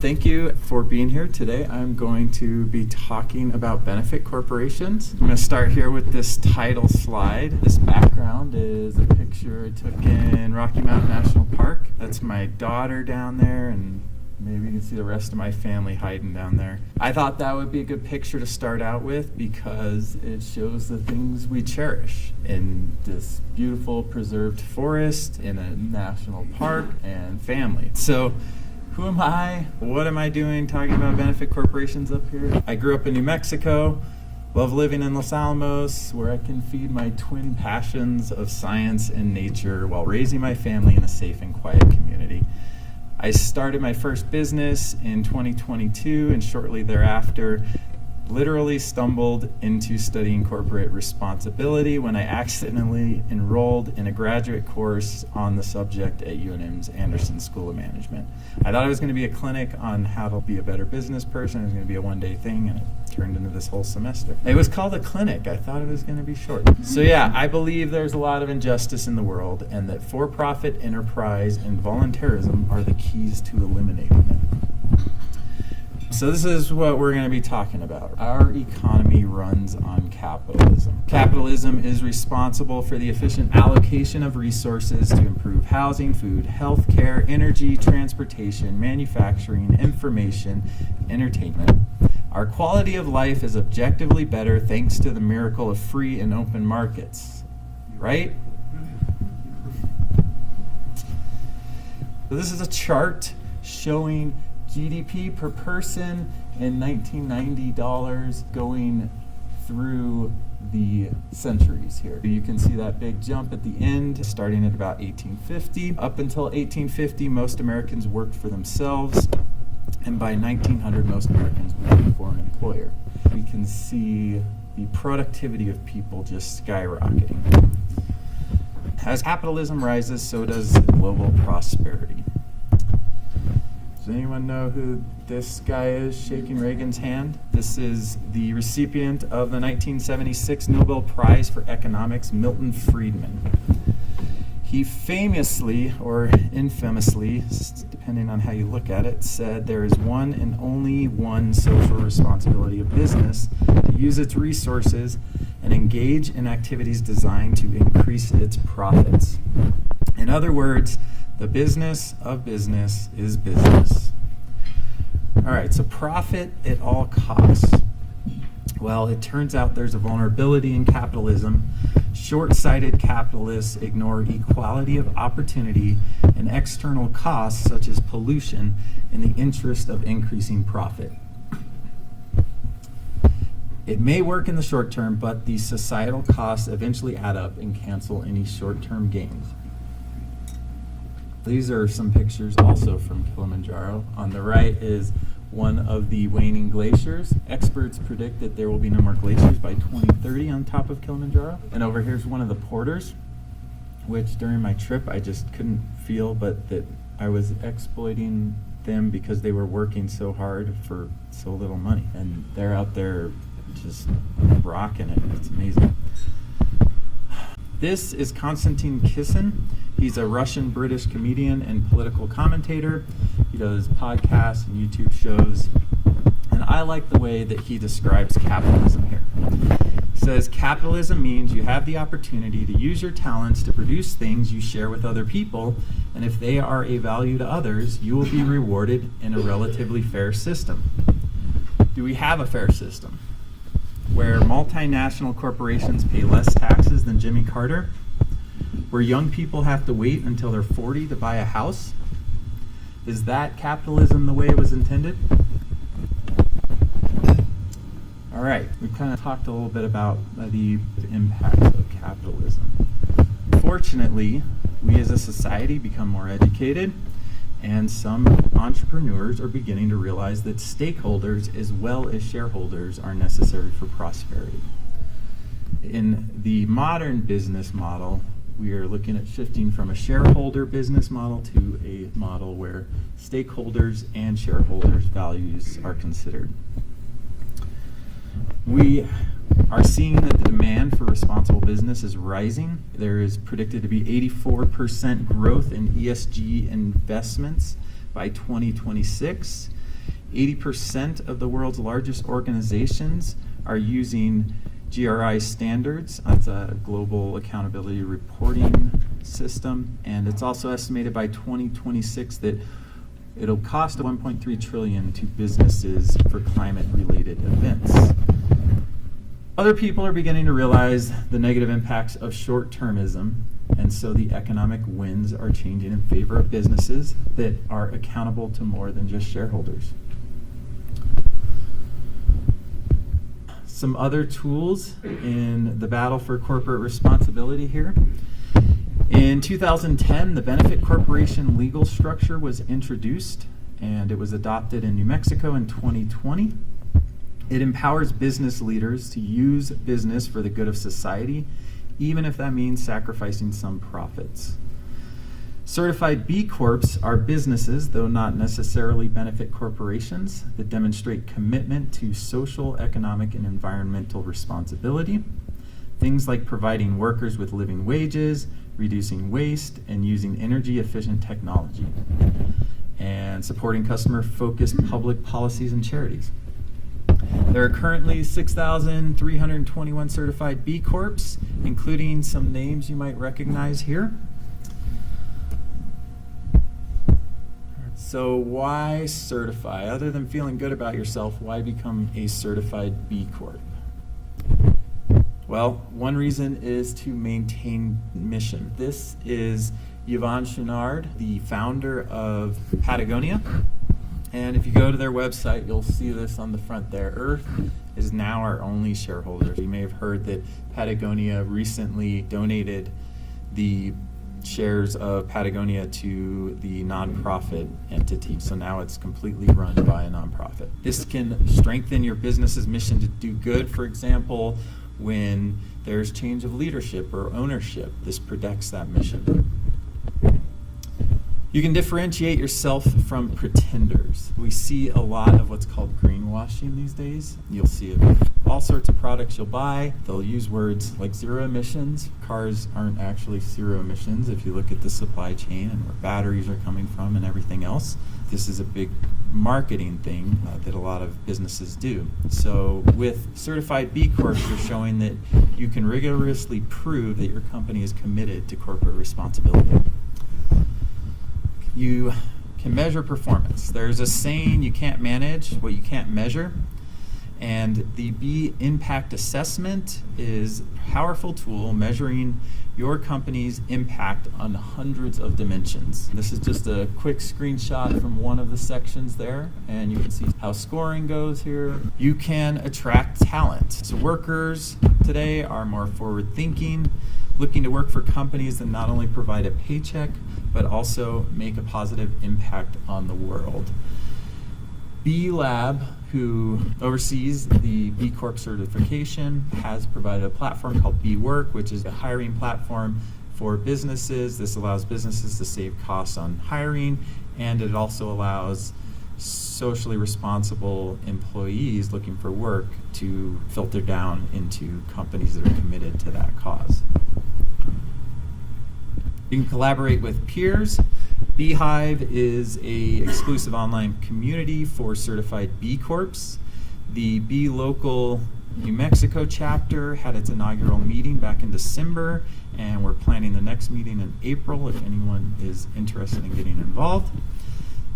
Thank you for being here today. I'm going to be talking about benefit corporations. I'm going to start here with this title slide. This background is a picture I took in Rocky Mountain National Park. That's my daughter down there, and maybe you can see the rest of my family hiding down there. I thought that would be a good picture to start out with because it shows the things we cherish in this beautiful preserved forest, in a national park, and family. So, who am I? What am I doing talking about benefit corporations up here? I grew up in New Mexico, love living in Los Alamos, where I can feed my twin passions of science and nature while raising my family in a safe and quiet community. I started my first business in 2022, and shortly thereafter literally stumbled into studying corporate responsibility when I accidentally enrolled in a graduate course on the subject at UNM's Anderson School of Management. I thought it was going to be a clinic on how to be a better business person. It was going to be a one-day thing, and it turned into this whole semester. It was called a clinic. I thought it was going to be short. So yeah, I believe there's a lot of injustice in the world, and that for-profit enterprise and voluntarism are the keys to eliminating it. So this is what we're going to be talking about. Our economy runs on capitalism. Capitalism is responsible for the efficient allocation of resources to improve housing, food, healthcare, energy, transportation, manufacturing, information, entertainment. Our quality of life is objectively better thanks to the miracle of free and open markets. Right? So this is a chart showing GDP per person in 1990 dollars going through the centuries here. You can see that big jump at the end, starting at about 1850. Up until 1850, most Americans worked for themselves, and by 1900, most Americans worked for an employer. We can see the productivity of people just skyrocketing. As capitalism rises, so does global prosperity. Does anyone know who this guy is shaking Reagan's hand? This is the recipient of the 1976 Nobel Prize for Economics, Milton Friedman. He famously, or infamously, depending on how you look at it, said there is one and only one social responsibility of business: to use its resources and engage in activities designed to increase its profits. In other words, the business of business is business. All right, so profit at all costs. Well, it turns out there's a vulnerability in capitalism. Short-sighted capitalists ignore equality of opportunity and external costs such as pollution in the interest of increasing profit. It may work in the short term, but the societal costs eventually add up and cancel any short-term gains. These are some pictures also from Kilimanjaro. On the right is one of the waning glaciers. Experts predict that there will be no more glaciers by 2030 on top of Kilimanjaro. And over here's one of the porters, which during my trip I just couldn't feel but that I was exploiting them because they were working so hard for so little money. And they're out there just rocking it. It's amazing. This is Konstantin Kisin. He's a Russian-British comedian and political commentator. He does podcasts and YouTube shows. And I like the way that he describes capitalism here. He says, capitalism means you have the opportunity to use your talents to produce things you share with other people, and if they are a value to others, you will be rewarded in a relatively fair system. Do we have a fair system where multinational corporations pay less taxes than Jimmy Carter? Where young people have to wait until they're 40 to buy a house? Is that capitalism the way it was intended? All right, we've kind of talked a little bit about the impacts of capitalism. Fortunately, we as a society become more educated, and some entrepreneurs are beginning to realize that stakeholders as well as shareholders are necessary for prosperity. In the modern business model, we are looking at shifting from a shareholder business model to a model where stakeholders and shareholders' values are considered. We are seeing that the demand for responsible business is rising. There is predicted to be 84% growth in ESG investments by 2026. 80% of the world's largest organizations are using GRI standards. That's a global accountability reporting system. And it's also estimated by 2026 that it'll cost $1.3 trillion to businesses for climate-related events. Other people are beginning to realize the negative impacts of short-termism, and so the economic winds are changing in favor of businesses that are accountable to more than just shareholders. Some other tools in the battle for corporate responsibility here. In 2010, the benefit corporation legal structure was introduced, and it was adopted in New Mexico in 2020. It empowers business leaders to use business for the good of society, even if that means sacrificing some profits. Certified B Corps are businesses, though not necessarily benefit corporations, that demonstrate commitment to social, economic, and environmental responsibility. Things like providing workers with living wages, reducing waste, and using energy-efficient technology, and supporting customer-focused public policies and charities. There are currently 6,321 certified B Corps, including some names you might recognize here. So why certify? Other than feeling good about yourself, why become a certified B Corp? Well, one reason is to maintain mission. This is Yvon Chouinard, the founder of Patagonia. And if you go to their website, you'll see this on the front there. Earth is now our only shareholder. You may have heard that Patagonia recently donated the shares of Patagonia to the nonprofit entity. So now it's completely run by a nonprofit. This can strengthen your business's mission to do good. For example, when there's change of leadership or ownership, this protects that mission. You can differentiate yourself from pretenders. We see a lot of what's called greenwashing these days. You'll see it with all sorts of products you'll buy. They'll use words like zero emissions. Cars aren't actually zero emissions if you look at the supply chain and where batteries are coming from and everything else. This is a big marketing thing that a lot of businesses do. So with certified B Corps, you're showing that you can rigorously prove that your company is committed to corporate responsibility. You can measure performance. There's a saying, you can't manage what you can't measure. And the B Impact Assessment is a powerful tool measuring your company's impact on hundreds of dimensions. This is just a quick screenshot from one of the sections there, and you can see how scoring goes here. You can attract talent. So workers today are more forward-thinking, looking to work for companies that not only provide a paycheck, but also make a positive impact on the world. B Lab, who oversees the B Corp certification, has provided a platform called B Work, which is a hiring platform for businesses. This allows businesses to save costs on hiring, and it also allows socially responsible employees looking for work to filter down into companies that are committed to that cause. You can collaborate with peers. Beehive is an exclusive online community for certified B Corps. The B Local New Mexico chapter had its inaugural meeting back in December, and we're planning the next meeting in April if anyone is interested in getting involved.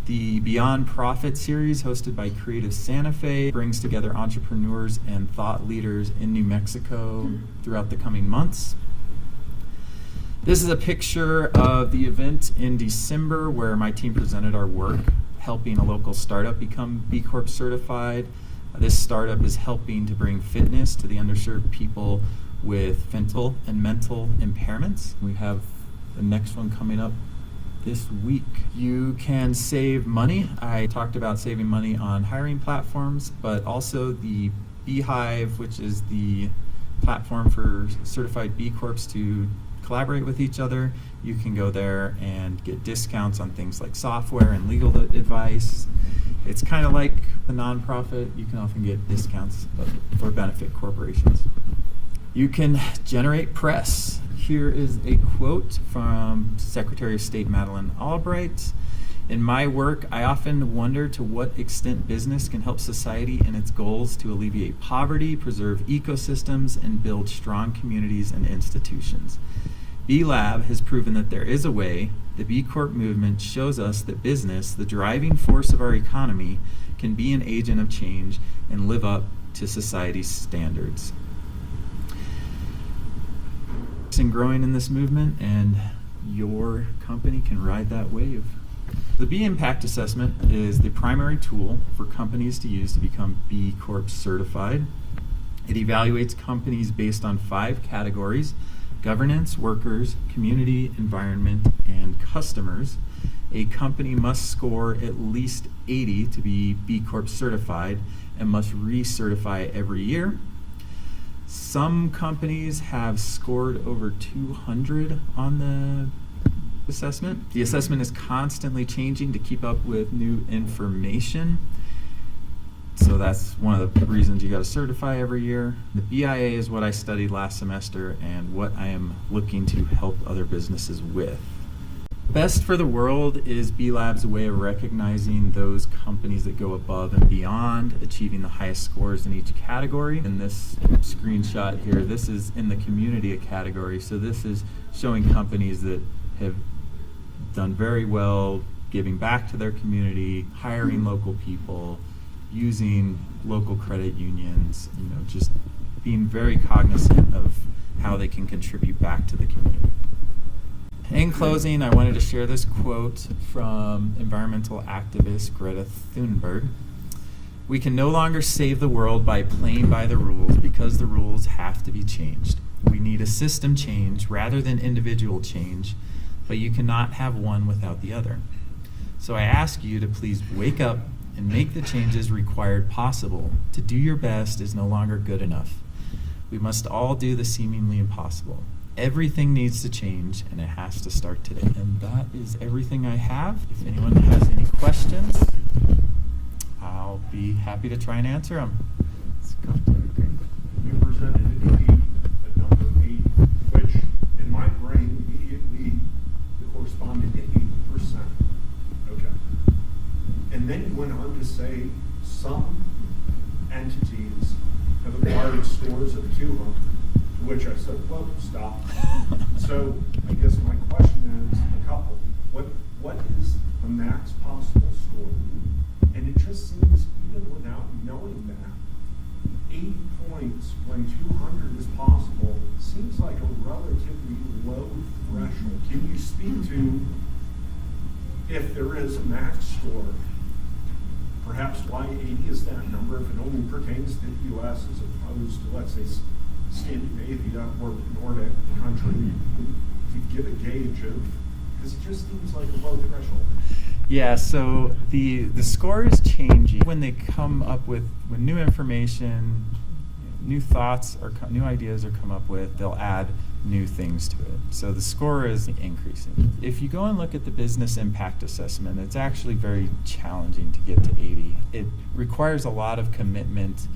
The Beyond Profit series, hosted by Creative Santa Fe, brings together entrepreneurs and thought leaders in New Mexico throughout the coming months. This is a picture of the event in December where my team presented our work helping a local startup become B Corp certified. This startup is helping to bring fitness to the underserved people with physical and mental impairments. We have the next one coming up this week. You can save money. I talked about saving money on hiring platforms, but also the Beehive, which is the platform for certified B Corps to collaborate with each other. You can go there and get discounts on things like software and legal advice. It's kind of like a nonprofit. You can often get discounts for benefit corporations. You can generate press. Here is a quote from Secretary of State Madeleine Albright. In my work, I often wonder to what extent business can help society in its goals to alleviate poverty, preserve ecosystems, and build strong communities and institutions. B Lab has proven that there is a way. The B Corp movement shows us that business, the driving force of our economy, can be an agent of change and live up to society's standards. And growing in this movement, and your company can ride that wave. The B Impact Assessment is the primary tool for companies to use to become B Corp certified. It evaluates companies based on 5 categories: governance, workers, community, environment, and customers. A company must score at least 80 to be B Corp certified and must recertify every year. Some companies have scored over 200 on the assessment. The assessment is constantly changing to keep up with new information. So that's one of the reasons you got to certify every year. The BIA is what I studied last semester and what I am looking to help other businesses with. Best for the World is B Lab's way of recognizing those companies that go above and beyond, achieving the highest scores in each category. In this screenshot here, this is in the community category. So this is showing companies that have done very well, giving back to their community, hiring local people, using local credit unions, just being very cognizant of how they can contribute back to the community. In closing, I wanted to share this quote from environmental activist Greta Thunberg. "We can no longer save the world by playing by the rules because the rules have to be changed. We need a system change rather than individual change, but you cannot have one without the other. So I ask you to please wake up and make the changes required possible. To do your best is no longer good enough. We must all do the seemingly impossible. Everything needs to change, and it has to start today." And that is everything I have. If anyone has any questions, I'll be happy to try and answer them. Let's go. You presented a number 8, which in my brain immediately corresponded to 80%. Okay. And then you went on to say some entities have acquired scores of 200. To which I said, well, stop. So I guess my question is a couple. What is the max possible score? And it just seems, even without knowing that, 80 points when 200 is possible seems like a relatively low threshold. Can you speak to, if there is a max score, perhaps why 80 is that number if it only pertains to the U.S. as opposed to, let's say, Scandinavia or Nordic country, to give a gauge of, because it just seems like a low threshold. Yeah, so the score is changing. When they come up with new information, new thoughts or new ideas are come up with, they'll add new things to it. So the score is increasing. If you go and look at the business impact assessment, it's actually very challenging to get to 80. It requires a lot of commitment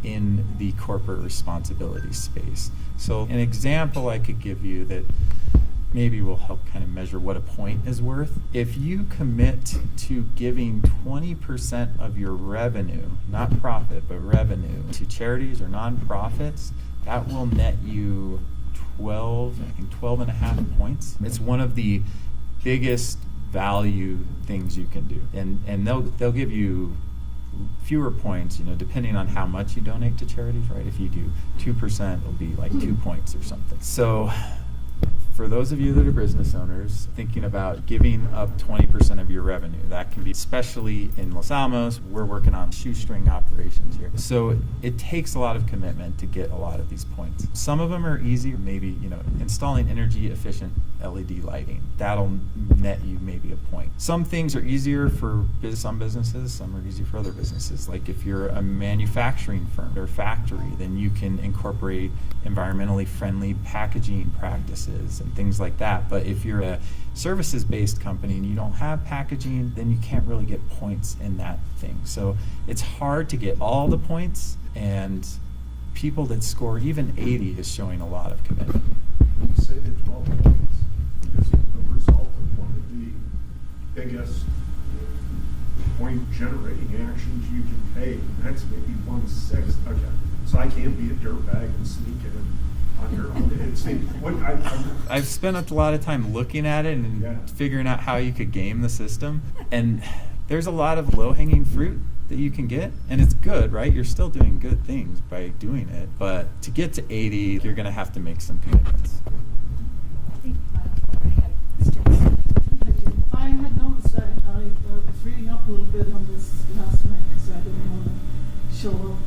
in the corporate responsibility space. So an example I could give you that maybe will help kind of measure what a point is worth. If you commit to giving 20% of your revenue, not profit, but revenue, to charities or nonprofits, that will net you 12 and a half points. It's one of the biggest value things you can do. And they'll give you fewer points, depending on how much you donate to charities, right? If you do 2%, it'll be like 2 points or something. So for those of you that are business owners thinking about giving up 20% of your revenue, that can be, especially in Los Alamos, we're working on shoestring operations here. So it takes a lot of commitment to get a lot of these points. Some of them are easy, maybe, installing energy efficient LED lighting. That'll net you maybe a point. Some things are easier for some businesses, some are easier for other businesses. Like if you're a manufacturing firm or factory, then you can incorporate environmentally friendly packaging practices and things like that. But if you're a services-based company and you don't have packaging, then you can't really get points in that thing. So it's hard to get all the points, and people that score even 80 is showing a lot of commitment. You say that 12 points is a result of one of the biggest point generating actions you can take, and that's maybe 1/6. Okay, so I can't be a dirtbag and sneak in on your own. I've spent a lot of time looking at it and figuring out how you could game the system, and there's a lot of low-hanging fruit that you can get, and it's good, right? You're still doing good things by doing it, but to get to 80, you're going to have to make some commitments. I had noticed that I was reading up a little bit on this last night because I didn't want to show up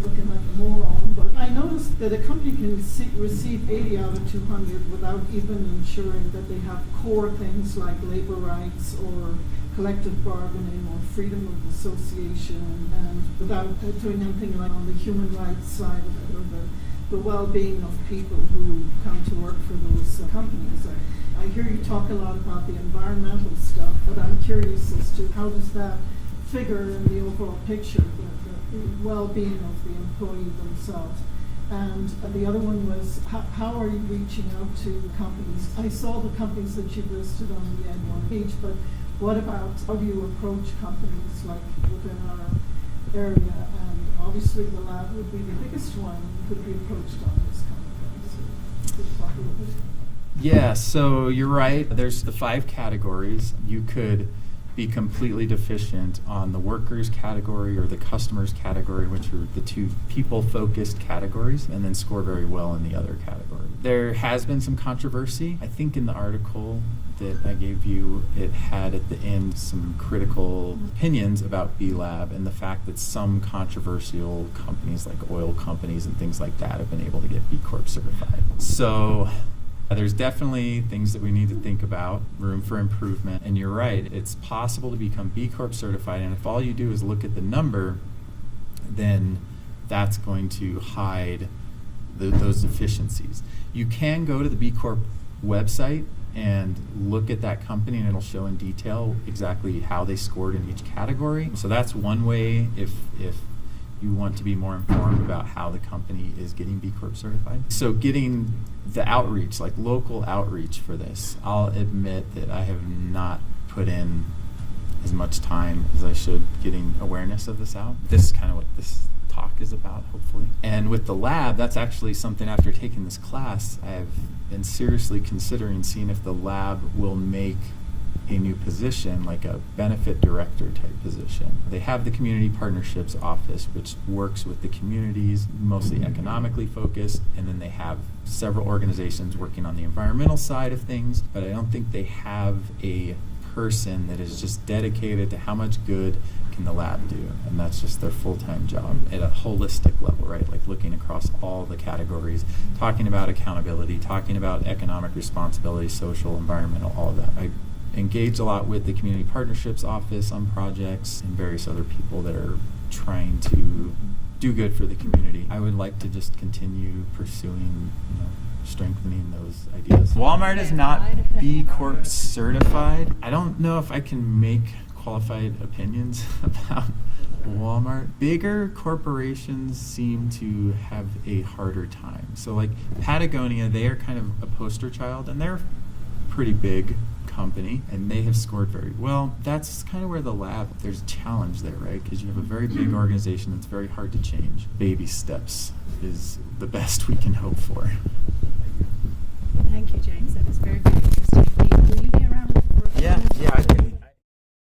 looking like a moron, but I noticed that a company can receive 80 out of 200 without even ensuring that they have core things like labor rights or collective bargaining or freedom of association, and without doing anything like on the human rights side of it or the well-being of people who come to work for those companies. I hear you talk a lot about the environmental stuff, but I'm curious as to how does that figure in the overall picture, the well-being of the employee themselves. And the other one was, how are you reaching out to companies? I saw the companies that you listed on the Ed 1 page, but what about how do you approach companies like within our area? And obviously the lab would be the biggest one could be approached on this kind of thing. So you could talk a little bit. Yeah, so you're right. There's the 5 categories. You could be completely deficient on the workers category or the customers category, which are the 2 people-focused categories, and then score very well in the other category. There has been some controversy. I think in the article that I gave you, it had at the end some critical opinions about B-Lab and the fact that some controversial companies like oil companies and things like that have been able to get B Corp certified. So there's definitely things that we need to think about, room for improvement. And you're right, it's possible to become B Corp certified, and if all you do is look at the number, then that's going to hide those deficiencies. You can go to the B Corp website and look at that company, and it'll show in detail exactly how they scored in each category. So that's one way if you want to be more informed about how the company is getting B Corp certified. So getting the outreach, like local outreach for this, I'll admit that I have not put in as much time as I should getting awareness of this out. This is kind of what this talk is about, hopefully. And with the lab, that's actually something after taking this class, I've been seriously considering seeing if the lab will make a new position, like a benefit director type position. They have the community partnerships office, which works with the communities, mostly economically focused, and then they have several organizations working on the environmental side of things, but I don't think they have a person that is just dedicated to how much good can the lab do, and that's just their full-time job at a holistic level, right? Like looking across all the categories, talking about accountability, talking about economic responsibility, social, environmental, all of that. I engage a lot with the community partnerships office on projects and various other people that are trying to do good for the community. I would like to just continue pursuing, strengthening those ideas. Walmart is not B Corp certified. I don't know if I can make qualified opinions about Walmart. Bigger corporations seem to have a harder time. So like Patagonia, they are kind of a poster child, and they're pretty big company, and they have scored very well. That's kind of where the lab, there's a challenge there, right? Because you have a very big organization that's very hard to change. Baby steps is the best we can hope for. Thank you, James. That was very, very interesting. Will you be around for Yeah, I can